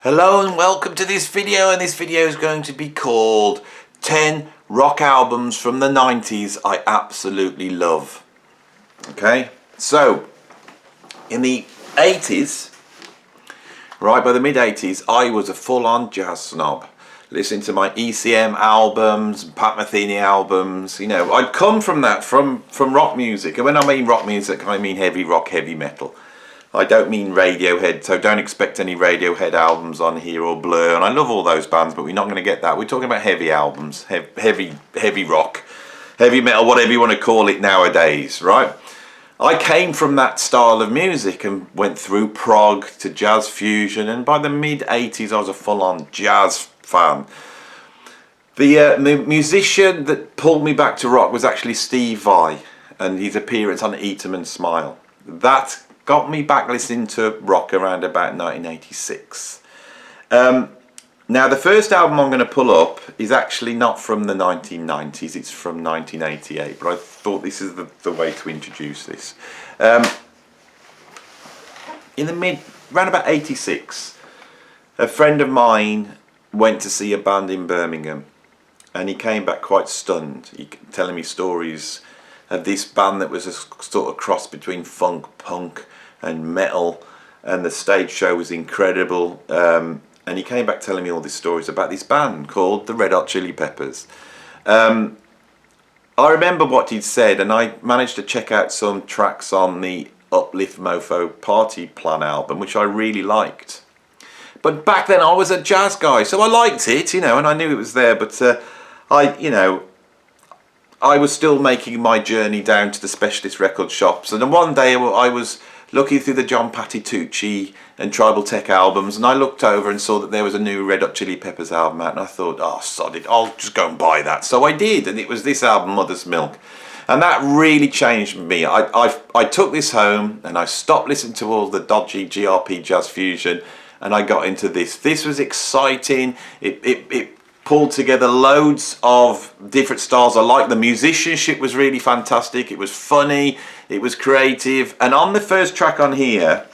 Hello and welcome to this video, and this video is going to be called 10 rock albums from the 90s I absolutely love. Okay, so in the 80s, right by the mid 80s, I was a full-on jazz snob. Listening to my ECM albums, Pat Metheny albums, you know, I'd come from that, from rock music. And when I mean rock music, I mean heavy rock, heavy metal. I don't mean Radiohead, so don't expect any Radiohead albums on here or Blur. And I love all those bands, but we're not going to get that. We're talking about heavy albums, heavy rock, heavy metal, whatever you want to call it nowadays, right? I came from that style of music and went through prog to jazz fusion, and by the mid-80s I was a full-on jazz fan. The musician that pulled me back to rock was actually Steve Vai, and his appearance on Eat 'Em and Smile. That got me back listening to rock around about 1986. Now the first album I'm going to pull up is actually not from the 1990s, it's from 1988, but I thought this is the way to introduce this. In the around about 86, a friend of mine went to see a band in Birmingham, and he came back quite stunned. He telling me stories of this band that was a sort of cross between funk, punk and metal, and the stage show was incredible, and he came back telling me all these stories about this band called the Red Hot Chili Peppers. I remember what he'd said, and I managed to check out some tracks on the Uplift Mofo Party Plan album, which I really liked. But back then I was a jazz guy, so I liked it, you know, and I knew it was there, but I was still making my journey down to the specialist record shops, and then one day I was looking through the John Patitucci and Tribal Tech albums, and I looked over and saw that there was a new Red Hot Chili Peppers album out, and I thought, oh sod it, I'll just go and buy that. So I did, and it was this album, Mother's Milk, and that really changed me. I took this home and I stopped listening to all the dodgy GRP jazz fusion, and I got into this. This was exciting. It pulled together loads of different styles. I liked the musicianship was really fantastic. It was funny. It was creative. And on the first track on here,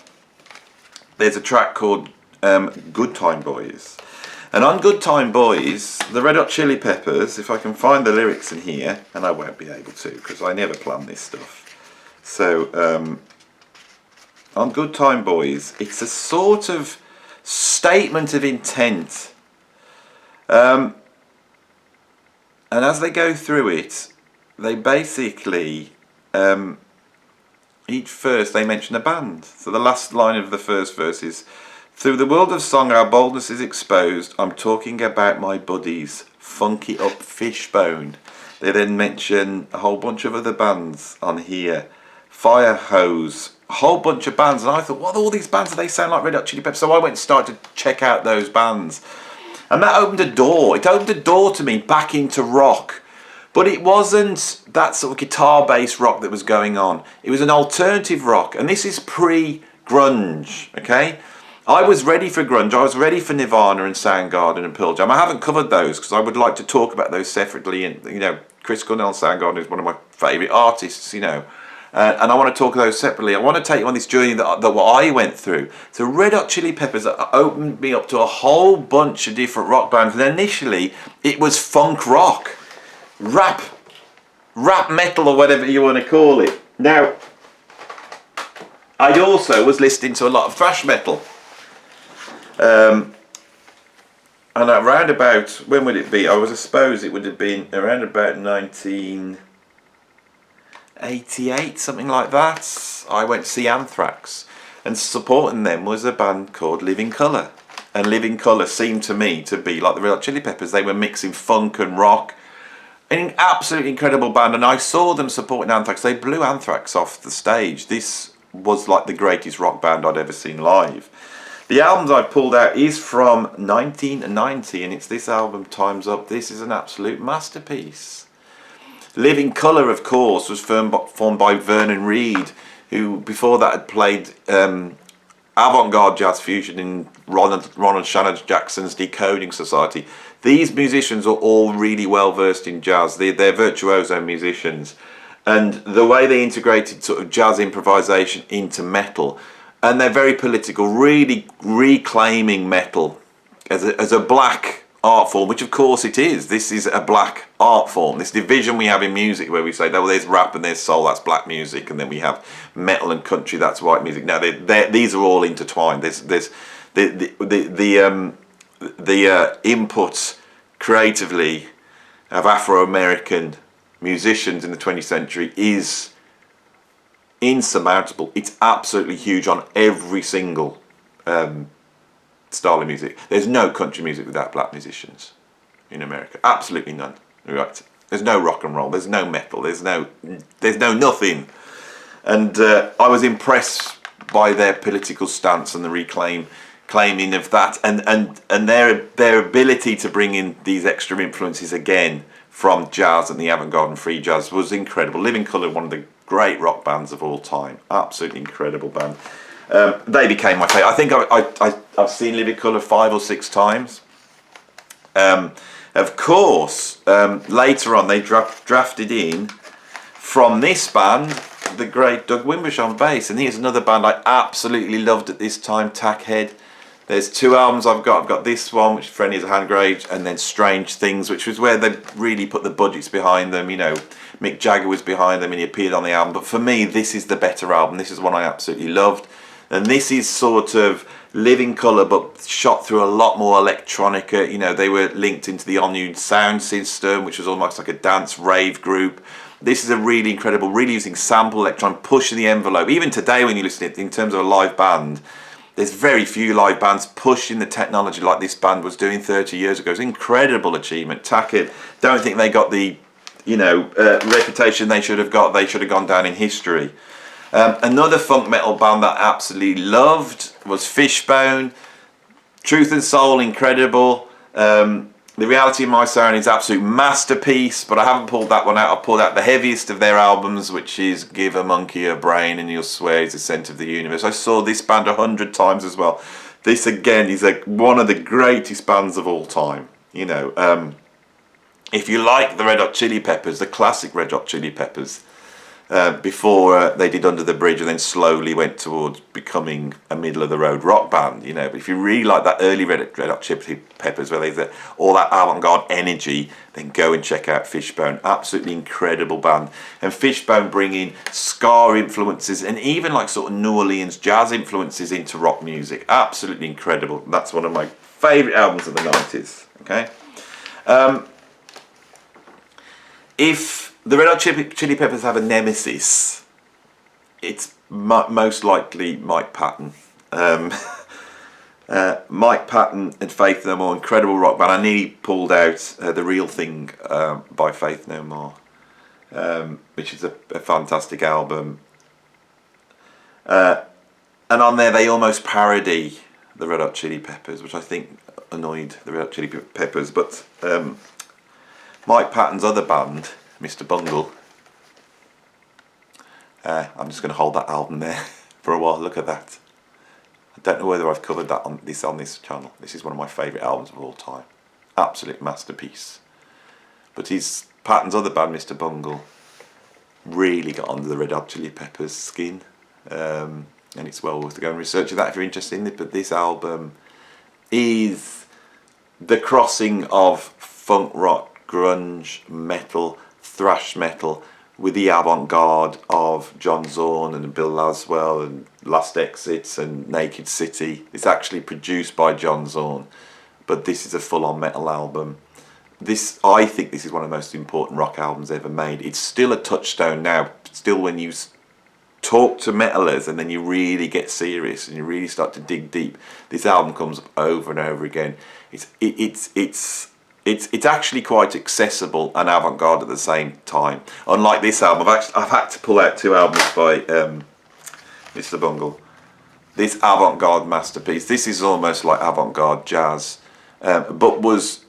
there's a track called Good Time Boys. And on Good Time Boys, the Red Hot Chili Peppers, if I can find the lyrics in here, and I won't be able to because I never plan this stuff. So on Good Time Boys, it's a sort of statement of intent. And as they go through it, they basically, each verse they mention a band. So the last line of the first verse is, through the world of song our boldness is exposed, I'm talking about my buddies, Funky Up Fishbone. They then mention a whole bunch of other bands on here, Fire Hose, a whole bunch of bands, and I thought, what are all these bands? They sound like Red Hot Chili Peppers. So I went and started to check out those bands. And that opened a door. It opened a door to me back into rock. But it wasn't that sort of guitar-based rock that was going on. It was an alternative rock. And this is pre-grunge, okay? I was ready for grunge. I was ready for Nirvana and Soundgarden and Pearl Jam. I haven't covered those because I would like to talk about those separately. And, you know, Chris Cornell, Soundgarden is one of my favourite artists, you know. And I want to talk of those separately. I want to take you on this journey that what I went through. So Red Hot Chili Peppers opened me up to a whole bunch of different rock bands. And initially, it was funk rock, rap metal, or whatever you want to call it. Now, I also was listening to a lot of thrash metal. And around about, when would it be? I suppose it would have been around about 1988, something like that. I went to see Anthrax, and supporting them was a band called Living Colour. And Living Colour seemed to me to be like the Red Hot Chili Peppers. They were mixing funk and rock. An absolutely incredible band, and I saw them supporting Anthrax. They blew Anthrax off the stage. This was like the greatest rock band I'd ever seen live. The albums I pulled out is from 1990, and it's this album, Time's Up. This is an absolute masterpiece. Living Colour, of course, was formed by Vernon Reid, who before that had played avant-garde jazz fusion in Ronald Shannon Jackson's Decoding Society. These musicians are all really well versed in jazz. They're virtuoso musicians, and the way they integrated sort of jazz improvisation into metal and they're very political, really reclaiming metal as a black art form, which of course it is. This is a black art form. This division we have in music where we say, oh, there's rap and there's soul, that's black music, and then we have metal and country, that's white music. Now these are all intertwined. There's the inputs creatively of Afro-American musicians in the 20th century is insurmountable. It's absolutely huge on every single style of music. There's no country music without black musicians in America. Absolutely none. Right? There's no rock and roll. There's no metal. There's no nothing. And I was impressed by their political stance and the claiming of that, and their ability to bring in these extra influences again from jazz and the avant-garde and free jazz was incredible. Living Colour, one of the great rock bands of all time. Absolutely incredible band. They became my favourite. I think I've seen Living Colour 5 or 6 times. Of course, later on they drafted in from this band the great Doug Wimbish on bass, and here's another band I absolutely loved at this time, Tackhead. There's 2 albums I've got. I've got this one, which Friendly as a Hand Grenade, and then Strange Things, which was where they really put the budgets behind them. You know, Mick Jagger was behind them and he appeared on the album. But for me, this is the better album. This is one I absolutely loved. And this is sort of Living Colour, but shot through a lot more electronica. You know, they were linked into the Onu sound system, which was almost like a dance rave group. This is a really incredible, really using sample electron, pushing the envelope. Even today when you listen to it, in terms of a live band, there's very few live bands pushing the technology like this band was doing 30 years ago. It's an incredible achievement. Tackhead, don't think they got the, reputation they should have got. They should have gone down in history. Another funk metal band that I absolutely loved was Fishbone. Truth and Soul, incredible. The Reality of My Sound is an absolute masterpiece, but I haven't pulled that one out. I pulled out the heaviest of their albums, which is Give a Monkey a Brain and You'll Swear He's the Centre of the Universe. I saw this band 100 times as well. This again is one of the greatest bands of all time. If you like the Red Hot Chili Peppers, the classic Red Hot Chili Peppers, before they did Under the Bridge and then slowly went towards becoming a middle-of-the-road rock band, but if you really like that early Red Hot Chili Peppers where there's all that avant-garde energy, then go and check out Fishbone. Absolutely incredible band. And Fishbone bringing ska influences and even like sort of New Orleans jazz influences into rock music. Absolutely incredible. That's one of my favourite albums of the 90s. Okay. If the Red Hot Chili Peppers have a nemesis, it's most likely Mike Patton. Mike Patton and Faith No More, incredible rock band. I nearly pulled out The Real Thing by Faith No More, which is a fantastic album. And on there they almost parody the Red Hot Chili Peppers, which I think annoyed the Red Hot Chili Peppers. But Mike Patton's other band, Mr. Bungle. I'm just going to hold that album there for a while. Look at that. I don't know whether I've covered that on this channel. This is one of my favourite albums of all time. Absolute masterpiece. But Patton's other band, Mr. Bungle, really got under the Red Hot Chili Peppers' skin. And it's well worth to go and research that if you're interested in it. But this album is the crossing of funk rock, grunge, metal, thrash metal with the avant-garde of John Zorn and Bill Laswell and Last Exits and Naked City. It's actually produced by John Zorn, but this is a full-on metal album. I think this is one of the most important rock albums ever made. It's still a touchstone now. Still, when you talk to metalers and then you really get serious and you really start to dig deep, this album comes up over and over again. It's actually quite accessible and avant-garde at the same time. Unlike this album, I've had to pull out 2 albums by Mr. Bungle. This avant-garde masterpiece. This is almost like avant-garde jazz, but was,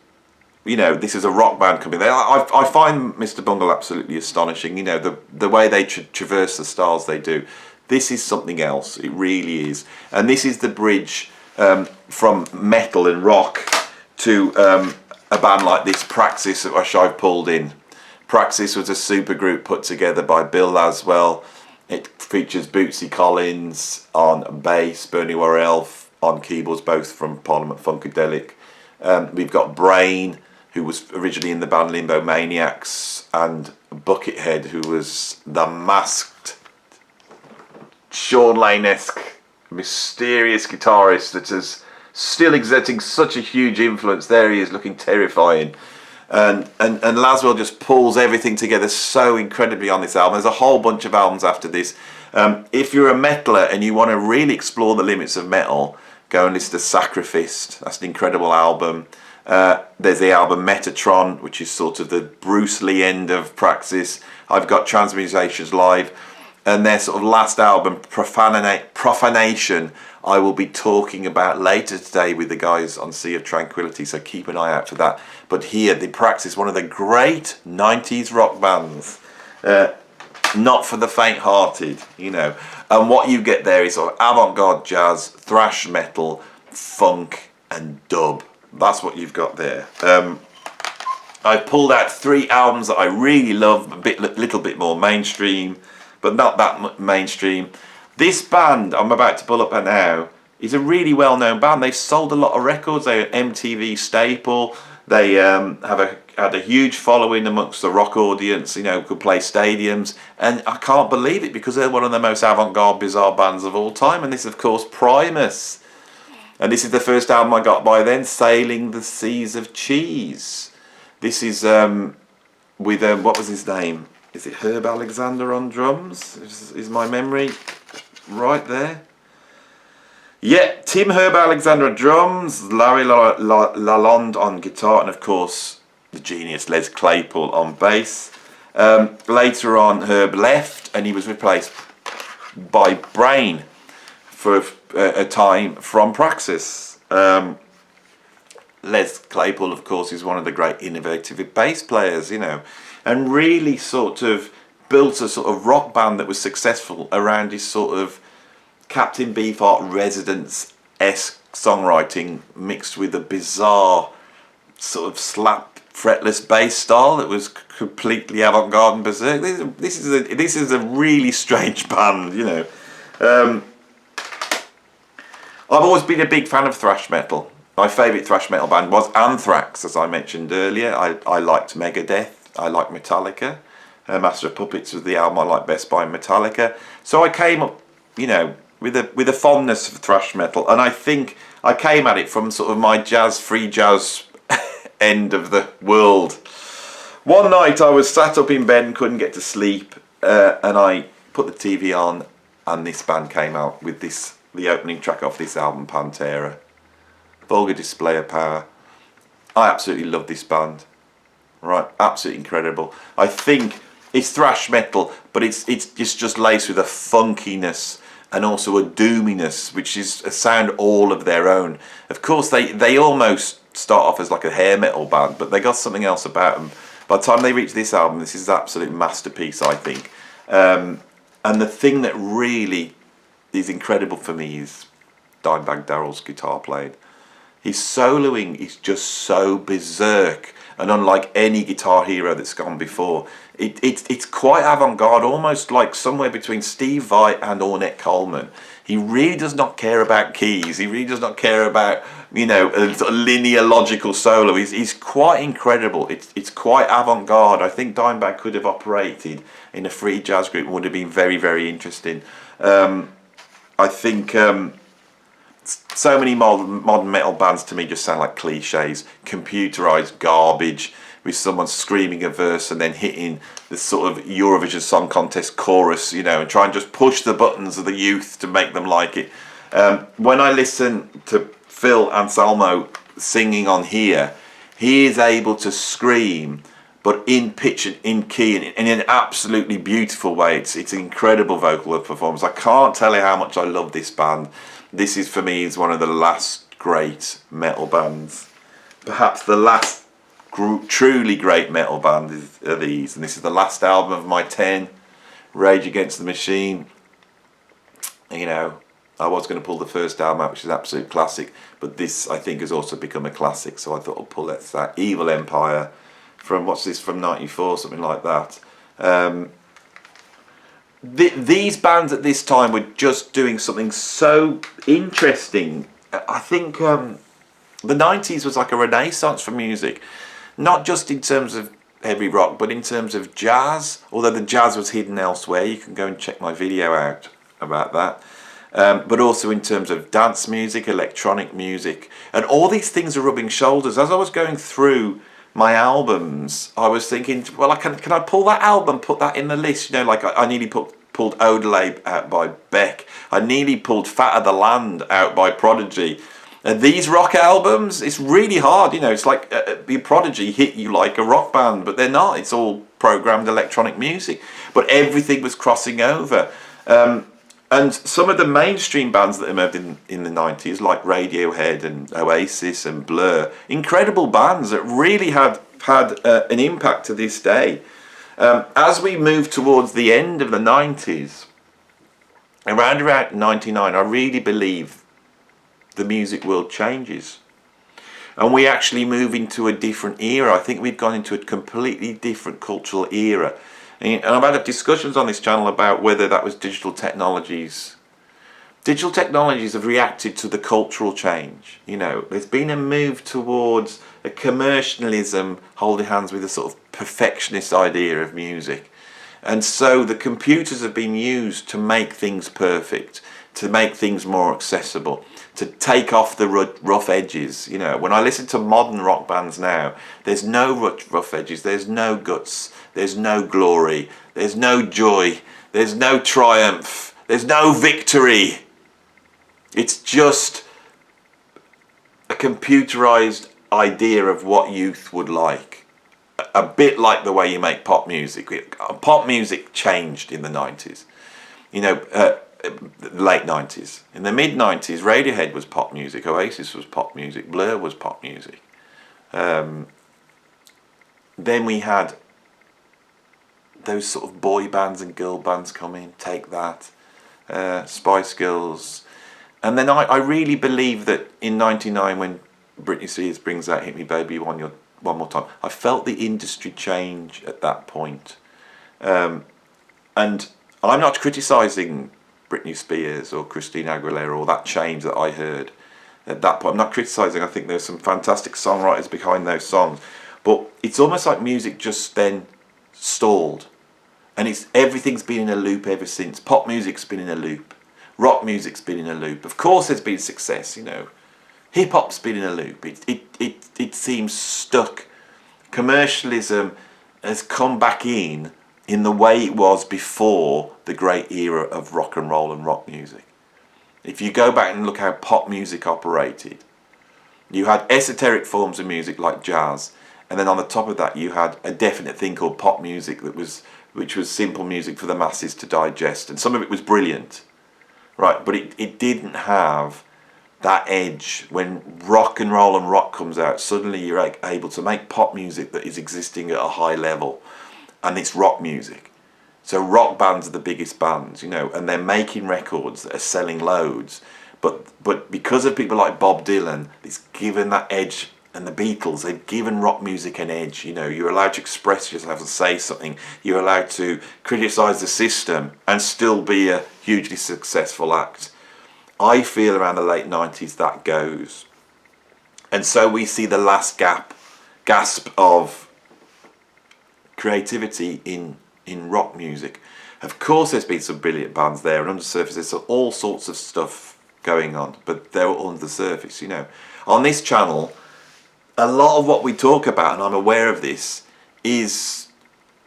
this is a rock band coming there. I find Mr. Bungle absolutely astonishing. The way they traverse the styles they do. This is something else. It really is. And this is the bridge from metal and rock to a band like this, Praxis, which I've pulled in. Praxis was a super group put together by Bill Laswell It features Bootsy Collins on bass, Bernie Worrell on keyboards, both from Parliament Funkadelic. We've got Brain, who was originally in the band Limbo Maniacs, and Buckethead, who was the masked, Sean Lane-esque, mysterious guitarist that is still exerting such a huge influence. There he is, looking terrifying. And Laswell just pulls everything together so incredibly on this album. There's a whole bunch of albums after this. If you're a metaler and you want to really explore the limits of metal, go and listen to Sacrificed. That's an incredible album. There's the album Metatron, which is sort of the Bruce Lee end of Praxis. I've got Transmutations Live. And their sort of last album, Profanation, I will be talking about later today with the guys on Sea of Tranquility, so keep an eye out for that. But here, the Praxis, one of the great 90s rock bands. Not for the faint-hearted, you know. And what you get there is sort of avant-garde jazz, thrash metal, funk, and dub. That's what you've got there. I've pulled out 3 albums that I really love, little bit more mainstream, but not that mainstream. This band I'm about to pull up now is a really well-known band. They've sold a lot of records. They're an MTV staple. They had a huge following amongst the rock audience, you know, could play stadiums. And I can't believe it because they're one of the most avant-garde, bizarre bands of all time. And this, of course, Primus. And this is the first album I got by then, Sailing the Seas of Cheese. This is with, what was his name? Is it Herb Alexander on drums? Is my memory right there? Yeah, Tim Herb Alexander on drums, Larry Lalonde on guitar, and of course the genius Les Claypool on bass. Later on, Herb left and he was replaced by Brain for a time from Praxis. Les Claypool, of course, is one of the great innovative bass players, you know, and really sort of built a sort of rock band that was successful around his sort of Captain Beefheart Residence-esque songwriting mixed with a bizarre sort of slap fretless bass style that was completely avant-garde and berserk. This is a really strange band, you know. I've always been a big fan of thrash metal. My favourite thrash metal band was Anthrax, as I mentioned earlier. I liked Megadeth. I like Metallica. Master of Puppets was the album I like best by Metallica. So I came up, you know, with a fondness for thrash metal, and I think I came at it from sort of my free jazz end of the world. One night I was sat up in bed and couldn't get to sleep, and I put the TV on, and this band came out with the opening track off this album, Pantera. Vulgar display of power. I absolutely love this band. Right, absolutely incredible. I think it's thrash metal, but it's just laced with a funkiness and also a doominess, which is a sound all of their own. Of course, they almost start off as like a hair metal band, but they got something else about them. By the time they reach this album, this is an absolute masterpiece, I think. And the thing that really is incredible for me is Dimebag Darrell's guitar playing. His soloing is just so berserk, and unlike any guitar hero that's gone before, it's quite avant-garde, almost like somewhere between Steve Vai and Ornette Coleman. He really does not care about keys. He really does not care about, you know, a sort of linear logical solo. He's quite incredible. It's quite avant-garde. I think Dimebag could have operated in a free jazz group and would have been very, very interesting. I think so many modern metal bands to me just sound like cliches, computerized garbage with someone screaming a verse and then hitting the sort of Eurovision Song Contest chorus, you know, and try and just push the buttons of the youth to make them like it. When I listen to Phil Anselmo singing on here, he is able to scream, but in pitch and in key and in an absolutely beautiful way. It's an incredible vocal performance. I can't tell you how much I love this band. This is, for me, is one of the last great metal bands. Perhaps the last truly great metal band are these. And this is the last album of my 10, Rage Against the Machine. You know, I was going to pull the first album out, which is an absolute classic. But this, I think, has also become a classic. So I thought I'll pull that Evil Empire from, what's this, from 94, something like that. these bands at this time were just doing something so interesting. I think the 90s was like a renaissance for music, not just in terms of heavy rock, but in terms of jazz, although the jazz was hidden elsewhere. You can go and check my video out about that. But also in terms of dance music, electronic music, and all these things are rubbing shoulders. As I was going through my albums, I was thinking, well, can I pull that album, put that in the list? You know, like I nearly pulled Odelay out by Beck. I nearly pulled Fat of the Land out by Prodigy. And these rock albums, it's really hard. You know, it's like the Prodigy hit you like a rock band, but they're not. It's all programmed electronic music. But everything was crossing over. And some of the mainstream bands that emerged in the 90s, like Radiohead and Oasis and Blur, incredible bands that really had an impact to this day. As we move towards the end of the 90s, around 99, I really believe the music world changes. And we actually move into a different era. I think we've gone into a completely different cultural era. And I've had discussions on this channel about whether that was digital technologies. Digital technologies have reacted to the cultural change. You know, there's been a move towards a commercialism holding hands with a sort of perfectionist idea of music. And so the computers have been used to make things perfect, to make things more accessible, to take off the rough edges. You know, when I listen to modern rock bands now, there's no rough edges, there's no guts, there's no glory, there's no joy, there's no triumph, there's no victory. It's just a computerized idea of what youth would like. A bit like the way you make pop music. Pop music changed in the 90s. You know, late 90s. In the mid 90s, Radiohead was pop music, Oasis was pop music, Blur was pop music. Then we had those sort of boy bands and girl bands come in, Take That, Spice Girls. And then I really believe that in 99, when Britney Spears brings out Hit Me Baby One More Time, I felt the industry change at that point. And I'm not criticising Britney Spears or Christina Aguilera or that change that I heard at that point. I'm not criticising. I think there's some fantastic songwriters behind those songs. But it's almost like music just then stalled. And everything's been in a loop ever since. Pop music's been in a loop. Rock music's been in a loop. Of course there's been success, you know. Hip-hop's been in a loop. It seems stuck. Commercialism has come back in the way it was before the great era of rock and roll and rock music. If you go back and look how pop music operated, you had esoteric forms of music like jazz, and then on the top of that you had a definite thing called pop music which was simple music for the masses to digest, and some of it was brilliant, right? But it didn't have that edge. When rock and roll and rock comes out, suddenly you're able to make pop music that is existing at a high level, and it's rock music. So rock bands are the biggest bands, you know, and they're making records that are selling loads. But because of people like Bob Dylan, it's given that edge, and the Beatles, they've given rock music an edge. You know, you're allowed to express yourself and say something. You're allowed to criticise the system and still be a hugely successful act. I feel around the late 90s that goes. And so we see the last gasp of creativity in rock music. Of course there's been some brilliant bands there, and under the surface there's all sorts of stuff going on, but they're all under the surface, you know. On this channel, a lot of what we talk about, and I'm aware of this, is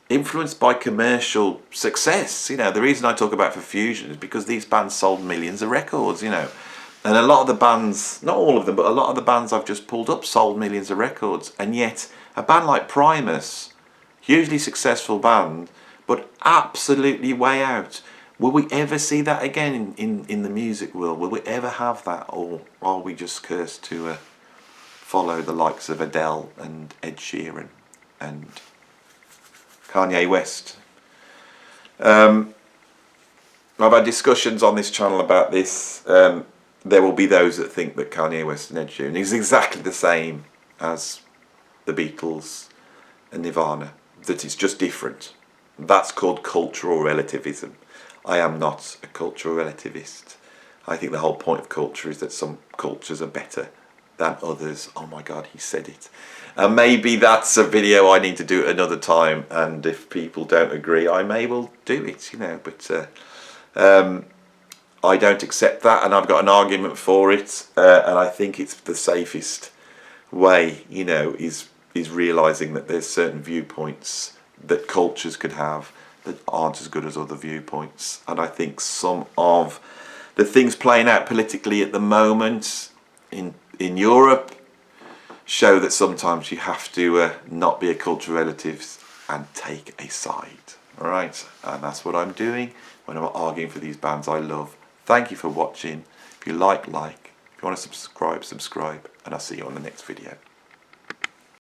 influenced by commercial success. You know, the reason I talk about Fusion is because these bands sold millions of records, you know. And a lot of the bands, not all of them, but a lot of the bands I've just pulled up sold millions of records. And yet, a band like Primus, hugely successful band, but absolutely way out. Will we ever see that again in the music world? Will we ever have that? Or are we just cursed to follow the likes of Adele and Ed Sheeran and Kanye West? I've had discussions on this channel about this. There will be those that think that Kanye West and Ed Sheeran is exactly the same as the Beatles and Nirvana, that it's just different. That's called cultural relativism. I am not a cultural relativist. I think the whole point of culture is that some cultures are better than others. Oh my God, he said it. And maybe that's a video I need to do at another time, and if people don't agree, I may well do it, you know, but I don't accept that, and I've got an argument for it, and I think it's the safest way, you know, is realising that there's certain viewpoints that cultures could have that aren't as good as other viewpoints. And I think some of the things playing out politically at the moment in Europe show that sometimes you have to not be a cultural relativist and take a side. All right, and that's what I'm doing when I'm arguing for these bands I love. Thank you for watching. If you like. If you want to subscribe, and I'll see you on the next video.